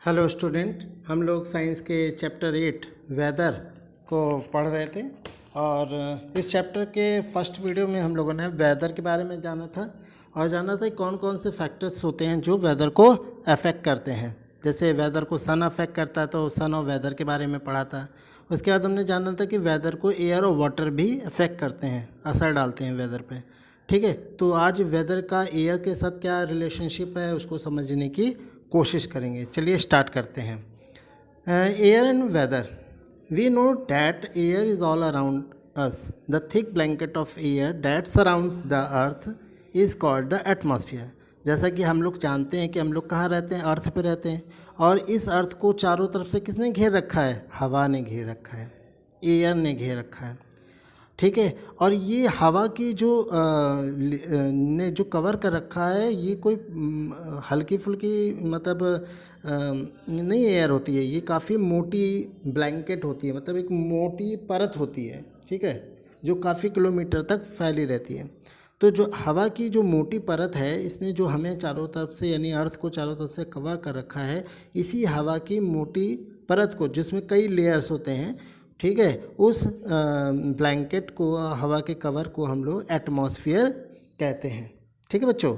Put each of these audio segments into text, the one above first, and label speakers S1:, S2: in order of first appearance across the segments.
S1: Hello student, हम लोग science के चैप्टर 8 वेदर को पढ़ रहे थे और इस चैप्टर के फर्स्ट वीडियो में हम लोगों ने वेदर के बारे में जाना था और जाना था कौन कौन से फैक्टर्स होते हैं जो वेदर को अफेक्ट करते हैं। जैसे वेदर को सन अफेक्ट करता है तो सन और वेदर के बारे में पढ़ा था। उसके बाद हमने जाना था कि वेदर को एयर और वाटर भी अफेक्ट करते हैं, असर डालते हैं वेदर पे। ठीक है, तो आज वेदर का एयर के साथ क्या रिलेशनशिप है उसको समझने की कोशिश करेंगे। चलिए स्टार्ट करते हैं। Air and weather. We know that air is all around us. The thick blanket of air that surrounds the earth is called the atmosphere. जैसा कि हम लोग जानते हैं कि हम लोग कहाँ रहते हैं, अर्थ पे रहते हैं और इस अर्थ को चारों तरफ से किसने घेर रखा है? हवा ने घेर रखा है, एयर ने घेर रखा है। ठीक है, और ये हवा की जो ने जो कवर कर रखा है, ये कोई हल्की फुल्की मतलब नहीं एयर होती है, ये काफ़ी मोटी ब्लैंकेट होती है, मतलब एक मोटी परत होती है। ठीक है, जो काफ़ी किलोमीटर तक फैली रहती है। तो जो हवा की जो मोटी परत है, इसने जो हमें चारों तरफ से यानी अर्थ को चारों तरफ से कवर कर रखा है, इसी हवा की मोटी परत को, जिसमें कई लेयर्स होते हैं, ठीक है, उस ब्लैंकेट को, हवा के कवर को हम लोग एटमॉस्फेयर कहते हैं। ठीक है बच्चों,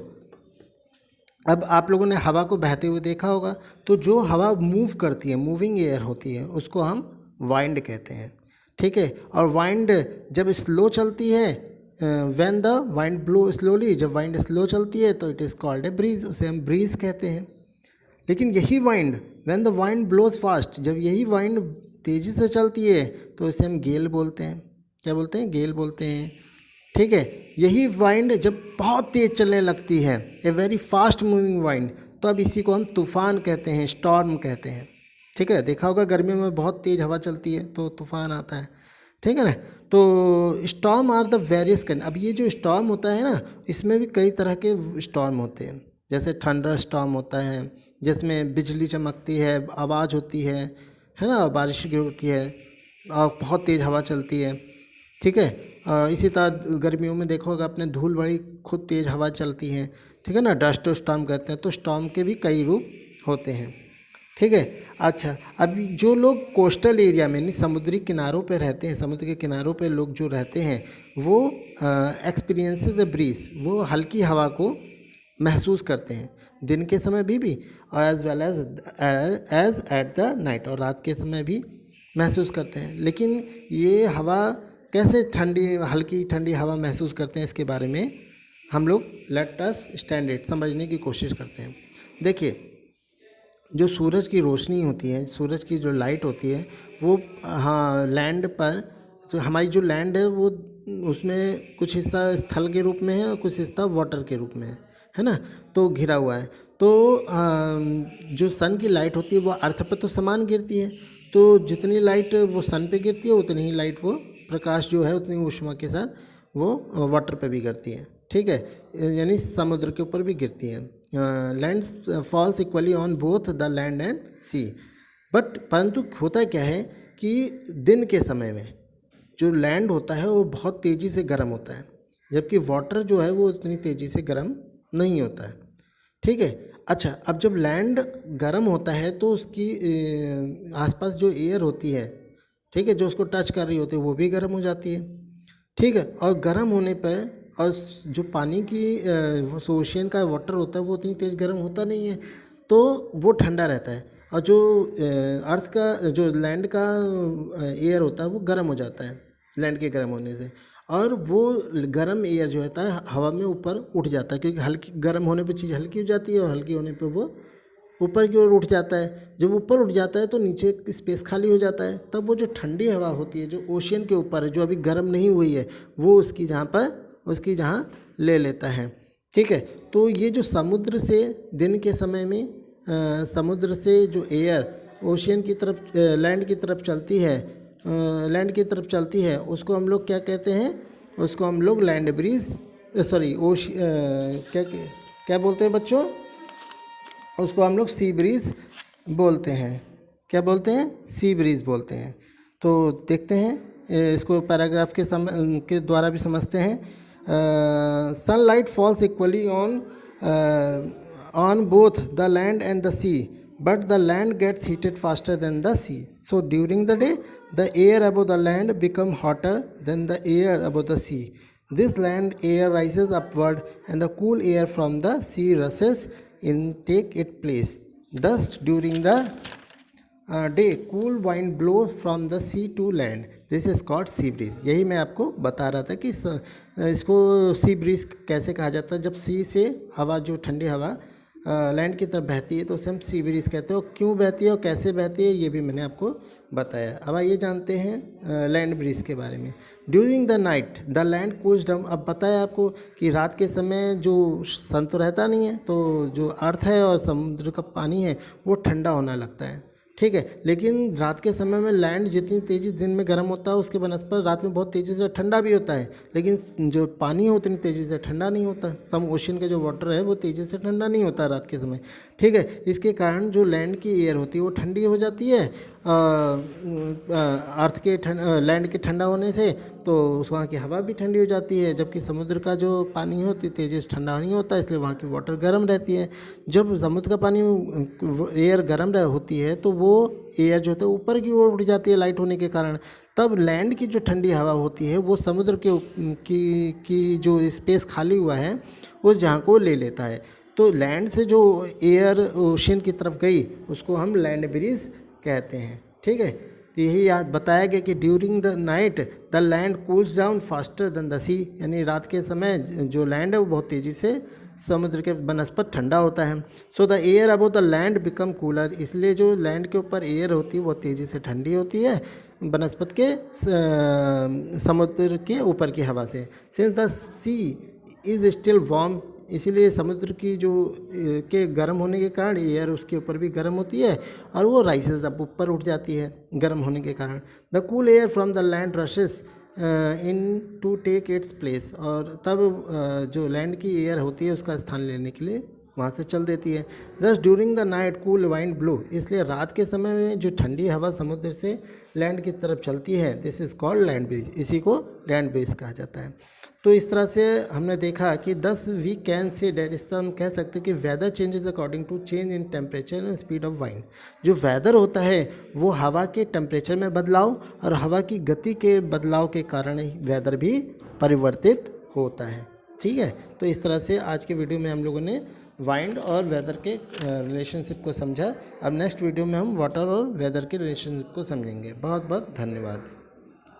S1: अब आप लोगों ने हवा को बहते हुए देखा होगा, तो जो हवा मूव करती है, मूविंग एयर होती है, उसको हम वाइंड कहते हैं। ठीक है, और वाइंड जब स्लो चलती है, when the wind blow slowly, जब वाइंड स्लो चलती है तो it is called a breeze, उसे हम ब्रीज कहते हैं। लेकिन यही wind when the wind blows fast, जब यही वाइंड तेज़ी से चलती है तो इसे हम गेल बोलते हैं। क्या बोलते हैं? गेल बोलते हैं। ठीक है, यही वाइंड जब बहुत तेज़ चलने लगती है, a very fast moving wind, तब इसी को हम तूफ़ान कहते हैं, स्टॉर्म कहते हैं। ठीक है, देखा होगा गर्मियों में बहुत तेज़ हवा चलती है तो तूफ़ान आता है। ठीक है ना, तो storm are the various kind. अब ये जो स्टॉर्म होता है ना, इसमें भी कई तरह के स्टॉर्म होते हैं। जैसे थंडर स्टॉर्म होता है, जिसमें बिजली चमकती है, आवाज़ होती है ना, बारिश की होती है और बहुत तेज़ हवा चलती है। ठीक है, इसी तरह गर्मियों में देखो होगा आपने, धूल बड़ी खूब तेज़ हवा चलती है। ठीक है ना, डस्ट स्टॉर्म कहते हैं। तो स्टॉर्म के भी कई रूप होते हैं। ठीक है, अच्छा, अभी जो लोग कोस्टल एरिया में यानी समुद्री किनारों पे रहते हैं, समुद्र के किनारों पे लोग जो रहते हैं, वो एक्सपीरियंसेस अ ब्रीज, वो हल्की हवा को महसूस करते हैं दिन के समय भी और as well as at the night, और रात के समय भी महसूस करते हैं। लेकिन ये हवा कैसे ठंडी, हल्की ठंडी हवा महसूस करते हैं, इसके बारे में हम लोग लेट अस स्टैंड इट समझने की कोशिश करते हैं। देखिए, जो सूरज की रोशनी होती है, सूरज की जो लाइट होती है, वो हाँ लैंड पर, तो हमारी जो लैंड है वो, उसमें कुछ हिस्सा स्थल के रूप में है और कुछ हिस्सा वाटर के रूप में है ना, तो घिरा हुआ है। तो जो सन की लाइट होती है वो अर्थ पर तो समान गिरती है, तो जितनी लाइट वो सन पे गिरती है उतनी ही लाइट वो प्रकाश जो है, उतनी ऊष्मा के साथ वो वाटर पे भी गिरती है। ठीक है, यानी समुद्र के ऊपर भी गिरती है। Land falls equally on both the land and sea. But परंतु होता क्या है कि दिन के समय में जो लैंड होता है वो बहुत तेज़ी से गर्म होता है, जबकि वाटर जो है वो उतनी तेज़ी से गर्म नहीं होता है। ठीक है, अच्छा, अब जब लैंड गर्म होता है तो उसकी आसपास जो एयर होती है, ठीक है, जो उसको टच कर रही होती है, वो भी गर्म हो जाती है। ठीक है, और गर्म होने पर, और जो पानी की ओशियन का वाटर होता है वो उतनी तेज़ गर्म होता नहीं है, तो वो ठंडा रहता है। और जो अर्थ का, जो लैंड का एयर होता है वो गर्म हो जाता है लैंड के गर्म होने से, और वो गर्म एयर जो होता है हवा में ऊपर उठ जाता है, क्योंकि हल्की गर्म होने पे चीज़ हल्की हो जाती है और हल्की होने पे वो ऊपर की ओर उठ जाता है। जब ऊपर उठ जाता है तो नीचे स्पेस खाली हो जाता है, तब वो जो ठंडी हवा होती है जो ओशियन के ऊपर है, जो अभी गर्म नहीं हुई है, वो उसकी जहाँ ले लेता है। ठीक है, तो ये जो समुद्र से दिन के समय में समुद्र से जो एयर ओशियन की तरफ, लैंड की तरफ चलती है, उसको हम लोग क्या कहते हैं? उसको हम लोग लैंड ब्रीज, सॉरी क्या क्या बोलते हैं बच्चों? उसको हम लोग सी ब्रीज बोलते हैं। क्या बोलते हैं? सी ब्रीज बोलते हैं। तो देखते हैं, इसको पैराग्राफ के द्वारा भी समझते हैं। Sunlight falls equally on both the land and the sea but the land gets heated faster than the sea. So during the day, the air above the land become hotter than the air above the sea. This land air rises upward and the cool air from the sea rushes in take its place. Thus during the day, cool wind blow from the sea to land. This is called sea breeze. यही मैं आपको बता रहा था कि इसको sea breeze कैसे कहा जाता है। जब सी से हवा, जो ठंडी हवा लैंड की तरफ बहती है तो उसे हम सी ब्रीज कहते हैं। और क्यों बहती है और कैसे बहती है ये भी मैंने आपको बताया। अब आइए जानते हैं लैंड ब्रीज के बारे में। During the night the land cools down. अब बताया आपको कि रात के समय जो सन तो रहता नहीं है, तो जो अर्थ है और समुद्र का पानी है वो ठंडा होने लगता है, ठीक है। लेकिन रात के समय में लैंड जितनी तेज़ी दिन में गर्म होता है उसके बनस्पत रात में बहुत तेज़ी से ठंडा भी होता है, लेकिन जो पानी है उतनी तेज़ी से ठंडा नहीं होता। सम ओशन का जो वाटर है वो तेज़ी से ठंडा नहीं होता रात के समय, ठीक है। इसके कारण जो लैंड की एयर होती है वो ठंडी हो जाती है अर्थ के लैंड के ठंडा होने से, तो उस वहाँ की हवा भी ठंडी हो जाती है। जबकि समुद्र का जो पानी होती तेज़ी से ठंडा नहीं होता, इसलिए वहाँ की वाटर गर्म रहती है। जब समुद्र का पानी एयर गर्म होती है तो वो एयर जो होता है ऊपर की ओर उठ जाती है लाइट होने के कारण। तब लैंड की जो ठंडी हवा होती है वो समुद्र की जो स्पेस खाली हुआ है उस जहाँ को ले लेता है। तो लैंड से जो एयर ओशन की तरफ गई उसको हम लैंड ब्रीज कहते हैं, ठीक है। तो यही याद बताया गया कि during the night the land cools down faster than the sea, यानी रात के समय जो लैंड है वो बहुत तेज़ी से समुद्र के बनस्पत ठंडा होता है। So the air above the land become cooler, इसलिए जो लैंड के ऊपर एयर होती है वो तेज़ी से ठंडी होती है बनस्पत के समुद्र के ऊपर की हवा से। Since the sea is still warm, इसीलिए समुद्र की जो के गर्म होने के कारण एयर उसके ऊपर भी गर्म होती है और वो राइसेस अब ऊपर उठ जाती है गर्म होने के कारण। The cool air from the land rushes in to take its place, और तब जो लैंड की एयर होती है उसका स्थान लेने के लिए वहाँ से चल देती है। दस during the night cool wind blow, इसलिए रात के समय में जो ठंडी हवा समुद्र से लैंड की तरफ चलती है this is called land breeze, इसी को लैंड ब्रीज कहा जाता है। तो इस तरह से हमने देखा कि 10 वी कैन से डेट, इस तरह हम कह सकते हैं कि weather changes according to change in temperature and speed of wind. जो वेदर होता है वो हवा के टेम्परेचर में बदलाव और हवा की गति के बदलाव के कारण ही वेदर भी परिवर्तित होता है, ठीक है। तो इस तरह से आज के वीडियो में हम लोगों ने वाइंड और वेदर के रिलेशनशिप को समझा। अब नेक्स्ट वीडियो में हम वाटर और वेदर के रिलेशनशिप को समझेंगे। बहुत बहुत धन्यवाद।